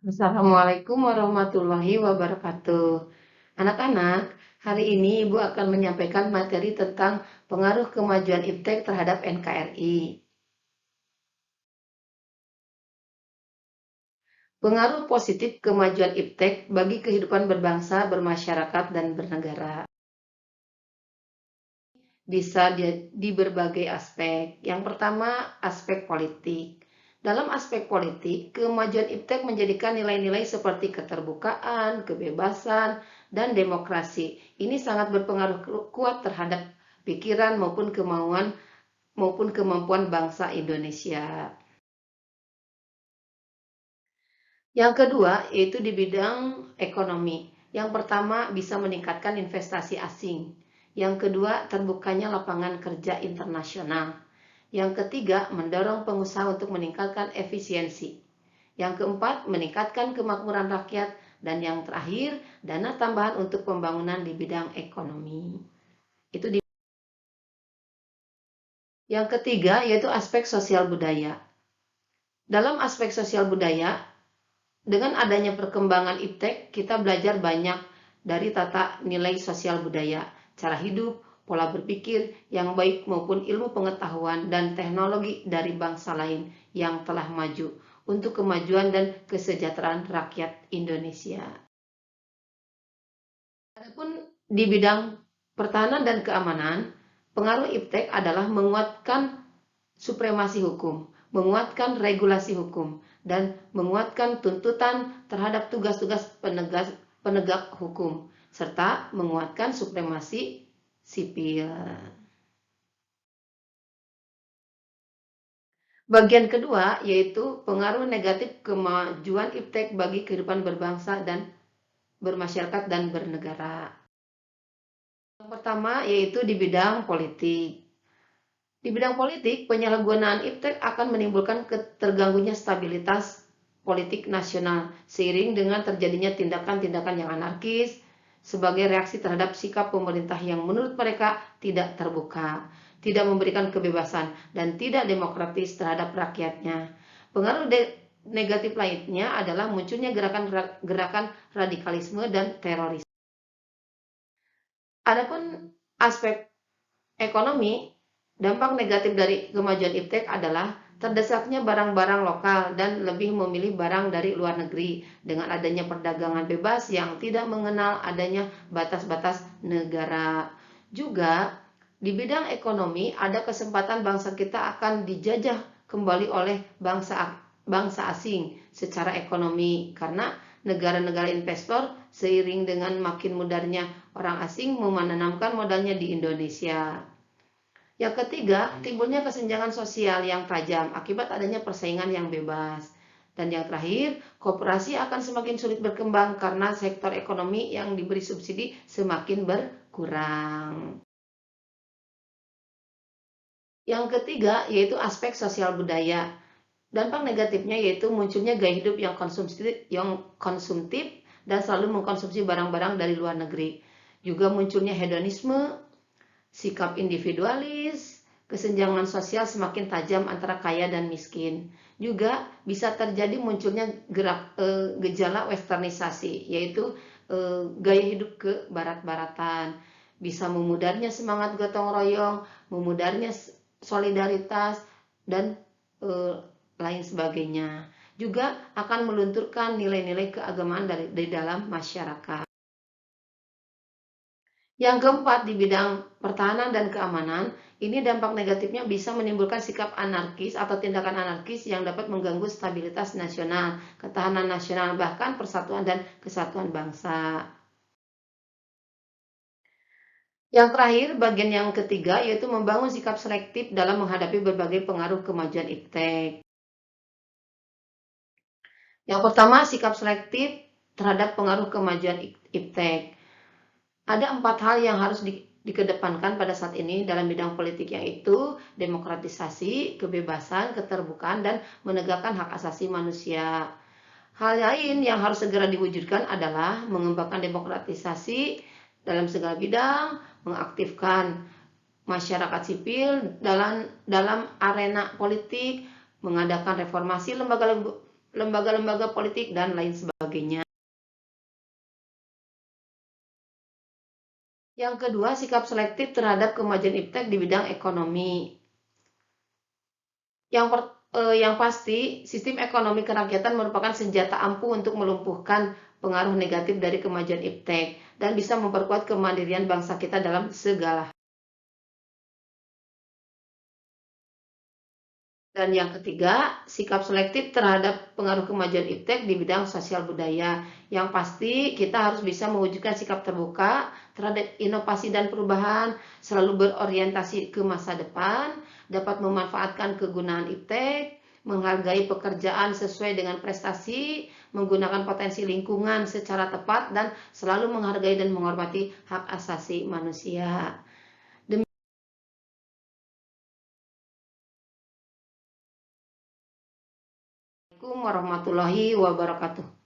Assalamualaikum warahmatullahi wabarakatuh. Anak-anak, hari ini Ibu akan menyampaikan materi tentang pengaruh kemajuan iptek terhadap NKRI. Pengaruh positif kemajuan iptek bagi kehidupan berbangsa, bermasyarakat, dan bernegara. Bisa di berbagai aspek. Yang pertama, aspek politik. Dalam aspek politik, kemajuan iptek menjadikan nilai-nilai seperti keterbukaan, kebebasan, dan demokrasi. Ini sangat berpengaruh kuat terhadap pikiran maupun kemampuan bangsa Indonesia. Yang kedua, yaitu di bidang ekonomi. Yang pertama, bisa meningkatkan investasi asing. Yang kedua, terbukanya lapangan kerja internasional. Yang ketiga, mendorong pengusaha untuk meningkatkan efisiensi. Yang keempat, meningkatkan kemakmuran rakyat. Dan yang terakhir, dana tambahan untuk pembangunan di bidang ekonomi. Yang ketiga, yaitu aspek sosial budaya. Dalam aspek sosial budaya, dengan adanya perkembangan iptek, kita belajar banyak dari tata nilai sosial budaya, cara hidup, pola berpikir yang baik maupun ilmu pengetahuan dan teknologi dari bangsa lain yang telah maju untuk kemajuan dan kesejahteraan rakyat Indonesia. Adapun di bidang pertahanan dan keamanan, pengaruh iptek adalah menguatkan supremasi hukum, menguatkan regulasi hukum, dan menguatkan tuntutan terhadap tugas-tugas penegak hukum, serta menguatkan supremasi sipil. Bagian kedua yaitu pengaruh negatif kemajuan iptek bagi kehidupan berbangsa dan bermasyarakat dan bernegara. Yang pertama yaitu di bidang politik. Di bidang politik, penyalahgunaan iptek akan menimbulkan terganggunya stabilitas politik nasional seiring dengan terjadinya tindakan-tindakan yang anarkis sebagai reaksi terhadap sikap pemerintah yang menurut mereka tidak terbuka, tidak memberikan kebebasan, dan tidak demokratis terhadap rakyatnya. Pengaruh negatif lainnya adalah munculnya gerakan radikalisme dan terorisme. Adapun aspek ekonomi, dampak negatif dari kemajuan iptek adalah terdesaknya barang-barang lokal dan lebih memilih barang dari luar negeri dengan adanya perdagangan bebas yang tidak mengenal adanya batas-batas negara. Juga di bidang ekonomi ada kesempatan bangsa kita akan dijajah kembali oleh bangsa asing secara ekonomi karena negara-negara investor seiring dengan makin mudarnya orang asing menanamkan modalnya di Indonesia. Yang ketiga, timbulnya kesenjangan sosial yang tajam akibat adanya persaingan yang bebas. Dan yang terakhir, koperasi akan semakin sulit berkembang karena sektor ekonomi yang diberi subsidi semakin berkurang. Yang ketiga, yaitu aspek sosial budaya. Dampak negatifnya yaitu munculnya gaya hidup yang konsumtif dan selalu mengkonsumsi barang-barang dari luar negeri. Juga munculnya hedonisme, sikap individualis, kesenjangan sosial semakin tajam antara kaya dan miskin. Juga bisa terjadi munculnya gejala westernisasi, yaitu gaya hidup ke barat-baratan. Bisa memudarnya semangat gotong royong, memudarnya solidaritas, dan lain sebagainya. Juga akan melunturkan nilai-nilai keagamaan dari dalam masyarakat. Yang keempat, di bidang pertahanan dan keamanan, ini dampak negatifnya bisa menimbulkan sikap anarkis atau tindakan anarkis yang dapat mengganggu stabilitas nasional, ketahanan nasional, bahkan persatuan dan kesatuan bangsa. Yang terakhir, bagian yang ketiga, yaitu membangun sikap selektif dalam menghadapi berbagai pengaruh kemajuan iptek. Yang pertama, sikap selektif terhadap pengaruh kemajuan iptek. Ada 4 hal yang harus dikedepankan pada saat ini dalam bidang politik, yaitu demokratisasi, kebebasan, keterbukaan, dan menegakkan hak asasi manusia. Hal lain yang harus segera diwujudkan adalah mengembangkan demokratisasi dalam segala bidang, mengaktifkan masyarakat sipil dalam arena politik, mengadakan reformasi lembaga-lembaga politik, dan lain sebagainya. Yang kedua, sikap selektif terhadap kemajuan iptek di bidang ekonomi. Yang pasti, sistem ekonomi kerakyatan merupakan senjata ampuh untuk melumpuhkan pengaruh negatif dari kemajuan iptek dan bisa memperkuat kemandirian bangsa kita dalam segala hal. Dan yang ketiga, sikap selektif terhadap pengaruh kemajuan iptek di bidang sosial budaya. Yang pasti kita harus bisa mewujudkan sikap terbuka terhadap inovasi dan perubahan, selalu berorientasi ke masa depan, dapat memanfaatkan kegunaan iptek, menghargai pekerjaan sesuai dengan prestasi, menggunakan potensi lingkungan secara tepat, dan selalu menghargai dan menghormati hak asasi manusia. Assalamualaikum warahmatullahi wabarakatuh.